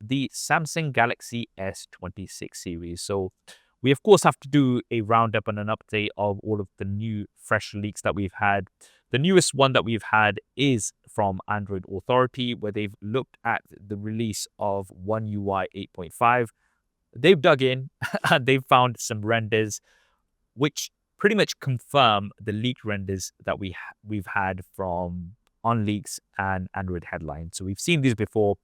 the Samsung Galaxy S26 series. So we, of course, have to do a roundup and an update of all of the new fresh leaks that we've had. The newest one that we've had is from Android Authority, where they've looked at the release of One UI 8.5. They've dug in and they've found some renders which pretty much confirm the leaked renders that we've had from OnLeaks and Android Headline. So we've seen these before.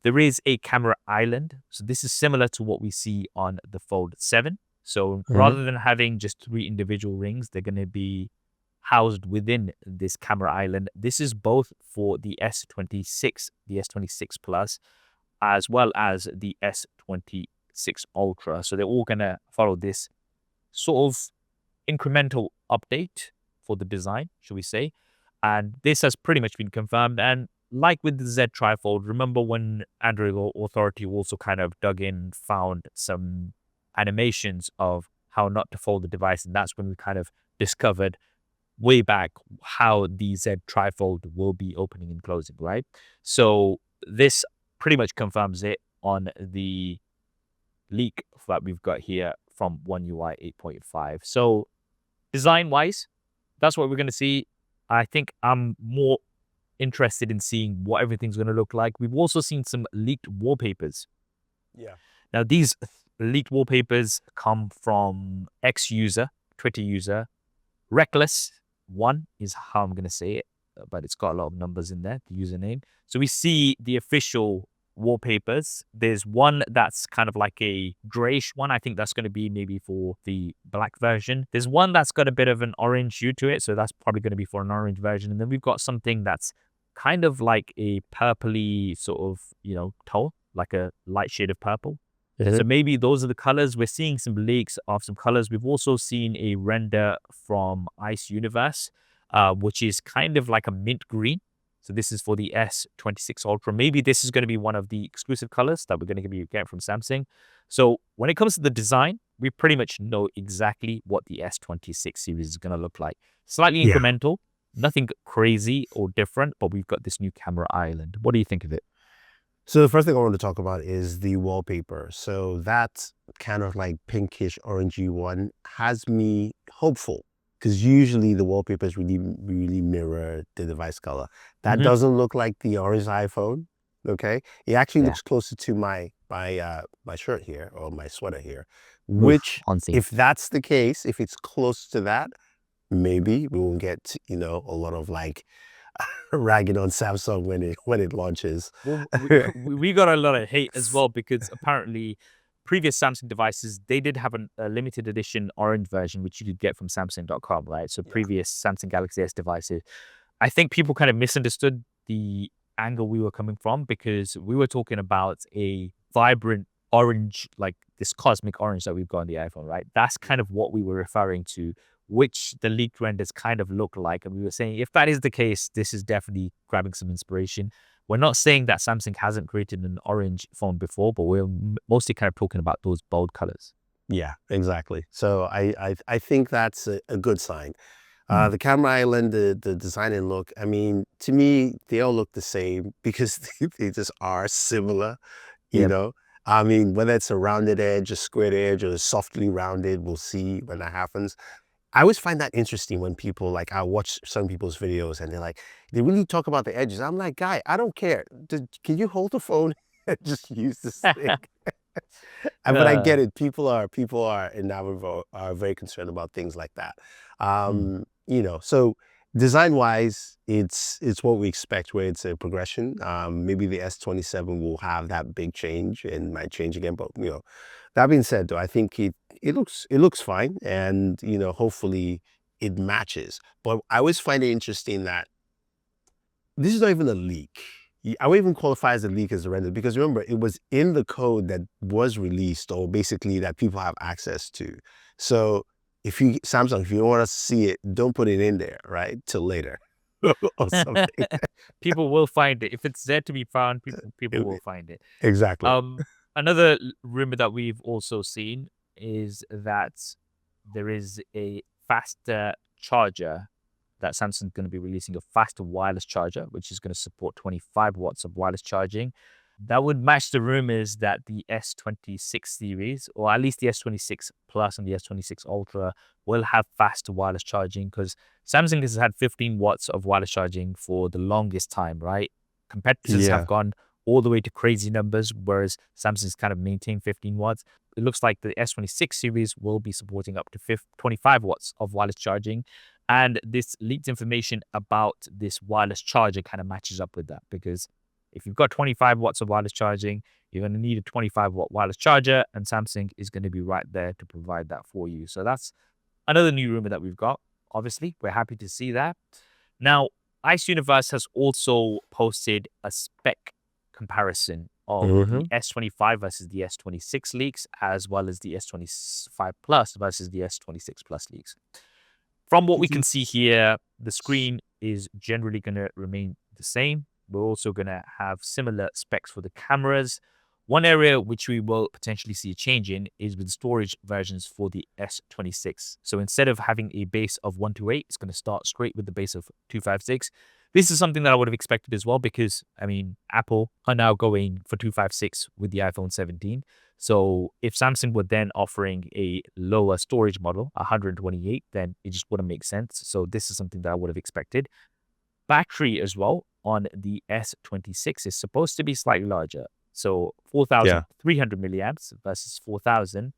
There is a camera island. So this is similar to what we see on the Fold 7. So rather than having just 3 individual rings, they're going to be housed within this camera island. This is both for the S26, the S26 Plus, as well as the S26 Ultra. So they're all going to follow this sort of incremental update for the design, should we say. And this has pretty much been confirmed. And like with the Z trifold, remember when Android Authority also kind of dug in, found some animations of how not to fold the device. And that's when we kind of discovered way back how the Z trifold will be opening and closing, right? So this pretty much confirms it on the leak that we've got here from One UI 8.5. So design-wise, that's what we're going to see. I think I'm more interested in seeing what everything's going to look like. We've also seen some leaked wallpapers. Yeah. Now, these leaked wallpapers come from ex-user, Twitter user, Reckless1 is how I'm going to say it, but it's got a lot of numbers in there, the username. So we see the official wallpapers. There's one that's kind of like a grayish one. I think that's going to be maybe for the black version. There's one that's got a bit of an orange hue to it, so that's probably going to be for an orange version. And then we've got something that's kind of like a purpley sort of, tone, like a light shade of purple. So maybe those are the colors. We're seeing some leaks of some colors. We've also seen a render from Ice Universe, which is kind of like a mint green. So this is for the S26 Ultra. Maybe this is going to be one of the exclusive colors that we're going to be getting from Samsung. So when it comes to the design, we pretty much know exactly what the S26 series is going to look like. Slightly incremental, nothing crazy or different, but we've got this new camera island. What do you think of it? So the first thing I want to talk about is the wallpaper. So that kind of like pinkish orangey one has me hopeful, because usually the wallpapers really mirror the device color. That doesn't look like the orange iPhone. Okay, it actually looks closer to my shirt here, or my sweater here. Which, if that's the case, if it's close to that, maybe we will get a lot of like ragging on Samsung when it launches. Well, we got a lot of hate as well, because apparently previous Samsung devices, they did have a limited edition orange version, which you could get from Samsung.com, right? So previous Samsung Galaxy S devices. I think people kind of misunderstood the angle we were coming from, because we were talking about a vibrant orange, like this cosmic orange that we've got on the iPhone, right? That's kind of what we were referring to, which the leaked renders kind of look like. And we were saying, if that is the case, this is definitely grabbing some inspiration. We're not saying that Samsung hasn't created an orange phone before, but we're mostly kind of talking about those bold colors. Yeah, exactly. So I think that's a good sign. The camera island, the design and look, I mean, to me, they all look the same, because they just are similar, you know? I mean, whether it's a rounded edge, a squared edge, or softly rounded, we'll see when that happens. I always find that interesting when people, like, I watch some people's videos and they're like, they really talk about the edges. I'm like, guy, I don't care. Can you hold the phone and just use this thing? But I get it. People are enamored, are very concerned about things like that. So design-wise, it's what we expect, where it's a progression. Maybe the S27 will have that big change and might change again. But that being said, though, I think it looks fine, and hopefully it matches. But I always find it interesting that this is not even a leak. I wouldn't even qualify as a leak as a render, because remember, it was in the code that was released, or basically that people have access to. So Samsung, if you want us to see it, don't put it in there, right? Till later. Or something. People will find it. If it's there to be found, people will find it. Exactly. Another rumor that we've also seen is that there is a faster charger, that Samsung's going to be releasing a faster wireless charger, which is going to support 25 watts of wireless charging. That would match the rumors that the S26 series, or at least the S26 Plus and the S26 Ultra, will have faster wireless charging, because Samsung has had 15 watts of wireless charging for the longest time, right? Competitors have Yeah. gone all the way to crazy numbers, whereas Samsung's kind of maintained 15 watts. It looks like the S26 series will be supporting up to 25 watts of wireless charging. And this leaked information about this wireless charger kind of matches up with that, because if you've got 25 watts of wireless charging, you're going to need a 25-watt wireless charger, and Samsung is going to be right there to provide that for you. So that's another new rumor that we've got. Obviously, we're happy to see that. Now, Ice Universe has also posted a spec comparison of the Hmm. S25 versus the S26 leaks, as well as the S25 Plus versus the S26 Plus leaks. From what we can see here, the screen is generally going to remain the same. We're also going to have similar specs for the cameras. One area which we will potentially see a change in is with storage versions for the S26. So instead of having a base of 128, it's going to start straight with the base of 256. This is something that I would have expected as well, because, I mean, Apple are now going for 256 with the iPhone 17. So if Samsung were then offering a lower storage model, 128, then it just wouldn't make sense. So this is something that I would have expected. Battery as well on the S26 is supposed to be slightly larger. So Yeah. 4,300 milliamps versus 4,000.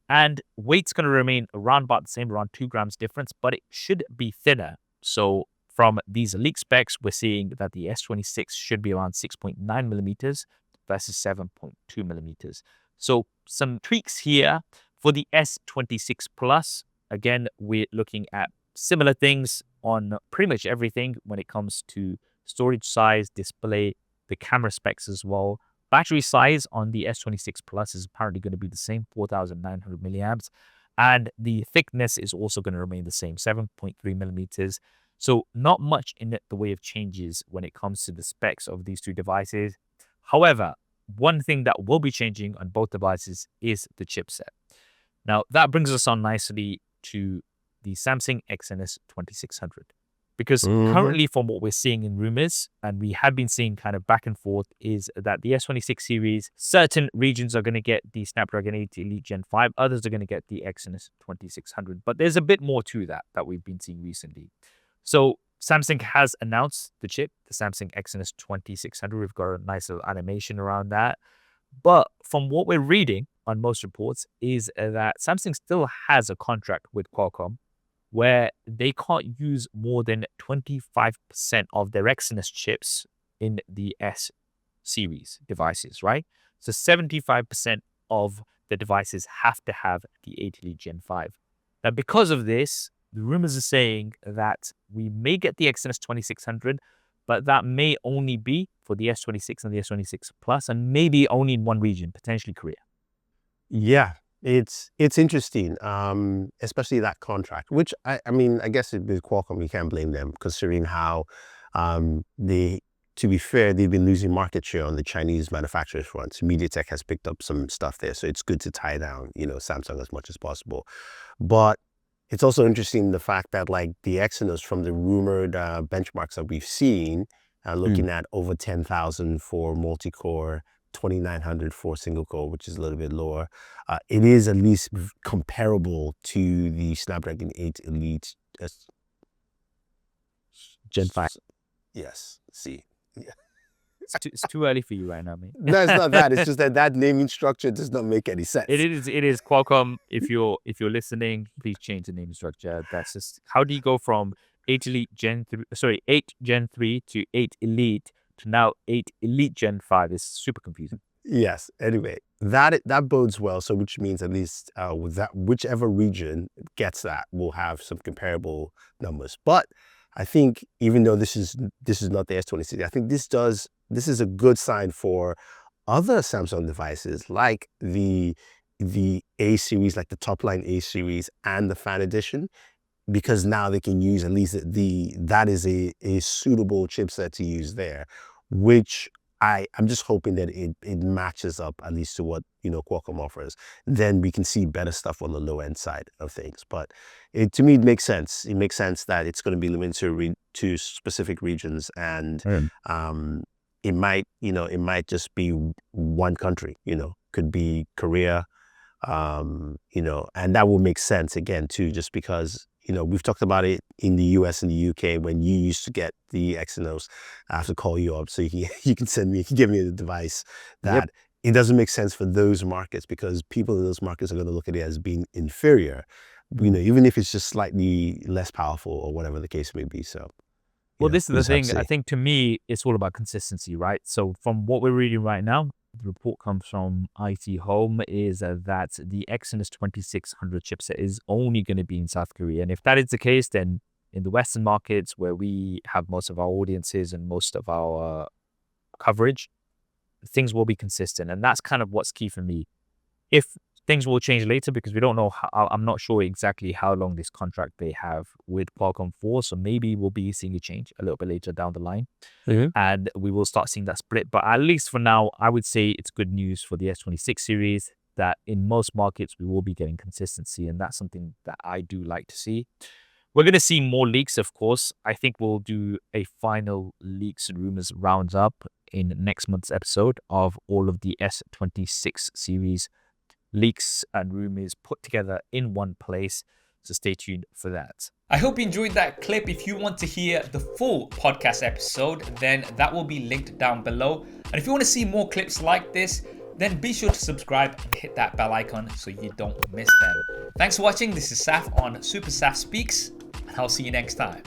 And weight's going to remain around about the same, around 2 grams difference, but it should be thinner. So from these leak specs, we're seeing that the S26 should be around 6.9 millimeters versus 7.2 millimeters. So some tweaks here for the S26 Plus. Again, we're looking at similar things on pretty much everything when it comes to storage size, display, the camera specs as well. Battery size on the S26 Plus is apparently going to be the same, 4,900 milliamps. And the thickness is also going to remain the same, 7.3 millimeters. So not much in the way of changes when it comes to the specs of these two devices. However, one thing that will be changing on both devices is the chipset. Now, that brings us on nicely to the Samsung XNS 2600. Because Hmm. currently, from what we're seeing in rumors, and we have been seeing kind of back and forth, is that the S26 series, certain regions are going to get the Snapdragon 8 Elite Gen 5, others are going to get the XNS 2600. But there's a bit more to that we've been seeing recently. So Samsung has announced the chip, the Samsung XNS 2600. We've got a nice little animation around that. But from what we're reading on most reports is that Samsung still has a contract with Qualcomm where they can't use more than 25% of their Exynos chips in the S series devices, right? So 75% of the devices have to have the 8 Elite Gen 5. Now, because of this, the rumors are saying that we may get the Exynos 2600, but that may only be for the S26 and the S26 Plus, and maybe only in one region, potentially Korea. Yeah, it's interesting, especially that contract, which I mean, I guess with Qualcomm, you can't blame them considering how they, to be fair, they've been losing market share on the Chinese manufacturers front. So MediaTek has picked up some stuff there, so it's good to tie down, Samsung as much as possible. But it's also interesting the fact that like the Exynos from the rumored benchmarks that we've seen, looking at over 10,000 for multi-core, 2,900 for single core, which is a little bit lower. It is at least comparable to the Snapdragon 8 Elite Gen 5. Yes, see. Yeah. It's too early for you right now, mate. No, it's not that. It's just that naming structure does not make any sense. It is Qualcomm. If you're listening, please change the name structure. That's just, how do you go from 8 Elite Gen 3, sorry, 8 Gen 3 to 8 Elite to now 8 Elite Gen 5? It's super confusing. Yes. Anyway, that bodes well. So which means at least with that, whichever region gets that will have some comparable numbers. But I think even though this is not the S26, I think this is a good sign for other Samsung devices like the A series, like the top line A series and the Fan Edition, because now they can use at least that is a suitable chipset to use there, which I'm just hoping that it matches up at least to what Qualcomm offers. Then we can see better stuff on the low end side of things. But to me, it makes sense. It makes sense that it's going to be limited to specific regions, and it might, it might just be one country, could be Korea, and that will make sense again too, just because, we've talked about it in the US and the UK when you used to get the Exynos. I have to call you up so you can give me the device Yep. that it doesn't make sense for those markets because people in those markets are going to look at it as being inferior, even if it's just slightly less powerful or whatever the case may be. So, Well, this is we the just have to thing. I see. think to me, it's all about consistency, right? So from what we're reading right now, the report comes from IT Home is that the Exynos 2600 chipset is only going to be in South Korea. And if that is the case, then in the Western markets where we have most of our audiences and most of our coverage, things will be consistent. And that's kind of what's key for me. If things will change later because we don't know how, I'm not sure exactly how long this contract they have with Qualcomm for. So maybe we'll be seeing a change a little bit later down the line and we will start seeing that split. But at least for now, I would say it's good news for the S26 series that in most markets we will be getting consistency. And that's something that I do like to see. We're going to see more leaks, of course. I think we'll do a final leaks and rumors roundup in next month's episode of all of the S26 series leaks and rumors put together in one place. So stay tuned for that. I hope you enjoyed that clip. If you want to hear the full podcast episode, then that will be linked down below. And if you want to see more clips like this, then be sure to subscribe and hit that bell icon so you don't miss them. Thanks for watching. This is Saf on SuperSaf Speaks, and I'll see you next time.